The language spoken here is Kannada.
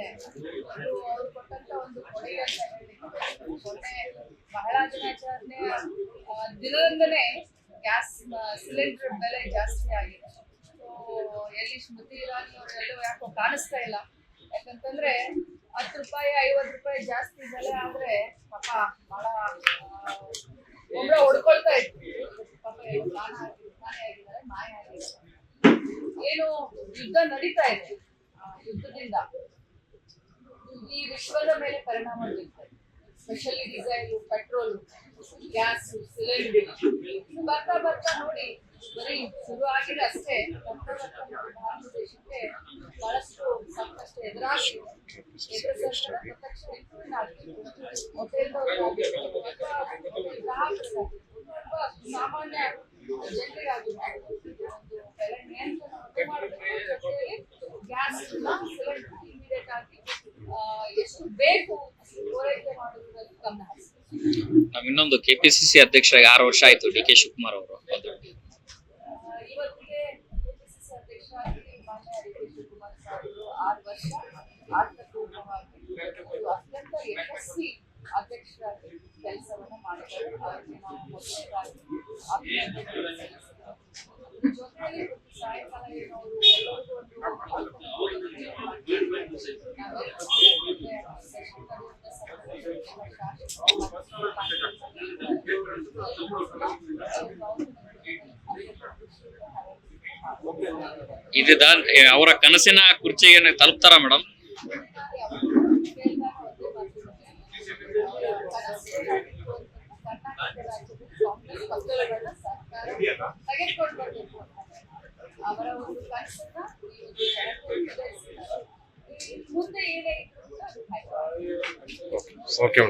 ಹೇಳ್ತೇನೆ, ಅವ್ರು ಕೊಟ್ಟಂತ ಒಂದು ಕೊಡುಗೆ ಅಂತ ಹೇಳಿಕ್ಕೆ ಮೊನ್ನೆ ಮಹಿಳಾ ದಿನಾಚರಣೆ ದಿನದಿಂದನೇ ಗ್ಯಾಸ್ ಸಿಲಿಂಡರ್ ಬೆಲೆ ಜಾಸ್ತಿ ಆಗಿದೆ. ಸೊ ಎಲ್ಲಿ ಸ್ಮೃತಿ ಇರಾನಿ ಅವರೆಲ್ಲೂ ಯಾಕೋ ಕಾಣಿಸ್ತಾ ಇಲ್ಲ. ಯಾಕಂತಂದ್ರೆ 10 ರೂಪಾಯಿ 50 ರೂಪಾಯಿ ಜಾಸ್ತಿ ಬೆಲೆ ಆದ್ರೆ ಪಾಪ ಬಹಳ ಒಬ್ಬರ ಹೊಡ್ಕೊಳ್ತಾ ಇತ್ತು. ಪಾಪ ಆಗಿದ್ದಾರೆ, ಮಾಯ ಆಗಿದ್ದಾರೆ. ಏನು ಯುದ್ಧ ನಡೀತಾ ಇದೆ, ಯುದ್ಧದಿಂದ ಈ ವಿಶ್ವದ ಮೇಲೆ ಪರಿಣಾಮ ಬೀರ್ತದೆ. Specially diesel, petrol, gas, cylinder ಬರ್ತಾ ಬರ್ತಾ ನೋಡಿ ಬರೀ ಶುರು ಆಗಿದೆ ಅಷ್ಟೇ. ಬರ್ತಾ ಭಾರತ ದೇಶಕ್ಕೆ ಬಹಳಷ್ಟು ಸಂಕಷ್ಟ ಎದುರಾಗಿದೆ. ಕೇಂದ್ರ ಸರ್ಕಾರ ಪ್ರತ್ಯಕ್ಷ ಇಂಪ್ರೂವ್ಮೆಂಟ್ ಆಗಬೇಕು, ಹೋಟೆಲ್ದವ್ರಿಗಾಗಬೇಕು, ಗ್ರಾಹಕರಿಗಾಗಬೇಕು, ಸಾಮಾನ್ಯ ಜನರಿಗಾಗಬೇಕು ಒಂದು ಬೆಲೆ ನಿಯಂತ್ರಣವನ್ನು ಮಾಡಬೇಕು. ಜೊತೆಯಲ್ಲಿ ಗ್ಯಾಸ್ ಸಿಲಿಂಡರ್ ಇಮಿಡಿಯೇಟ್ ಆಗಿ ಎಷ್ಟು ಬೇಕು ಅಷ್ಟು ಪೂರೈಕೆ ಮಾಡುವುದರಲ್ಲಿ ಗಮನ ಹರಿಸಬೇಕು. ಇನ್ನೊಂದು ಕೆಪಿಸಿಸಿ ಅಧ್ಯಕ್ಷರಾಗಿ 6 ವರ್ಷ ಆಯ್ತು ಡಿ.ಕೆ. ಶಿವಕುಮಾರ್ ಅವರು. ಇವತ್ತಿಗೆ ಕೆಪಿಸಿಸಿ ಅಧ್ಯಕ್ಷರಾಗಿ ಮಾನ್ಯ ಡಿ.ಕೆ. ಶಿವಕುಮಾರ್ ಸಾಹೇಬರು 6 ವರ್ಷ ಅರ್ಥಪೂರ್ಣವಾಗಿ ಅತ್ಯಂತ ಯಶಸ್ವಿ ಅಧ್ಯಕ್ಷರಾಗಿ ಕೆಲಸವನ್ನು ಮಾಡಿದ್ದಾರೆ. ಅವರಿಗೆ ನಾವು ಮೊದಲನೇದಾಗಿ ಅಭಿನಂದನೆ ಸಲ್ಲಿಸುತ್ತೇವೆ. ಜೊತೆಯಲ್ಲಿ ಸಾಯಂಕಾಲ ಏನವರು ಎಲ್ಲರಿಗೂ ಇದು ಅವರ ಕನಸಿನ ಕುರ್ಚಿಗೆ ತಲುಪ್ತಾರ ಮೇಡಮ್? ತೆಗೆದುಕೊಂಡು ಬರಬೇಕು. ಅವರ ಒಂದು ಕನಸನ್ನ ಮುಂದೆ ಏನೇ ಓಕೆ.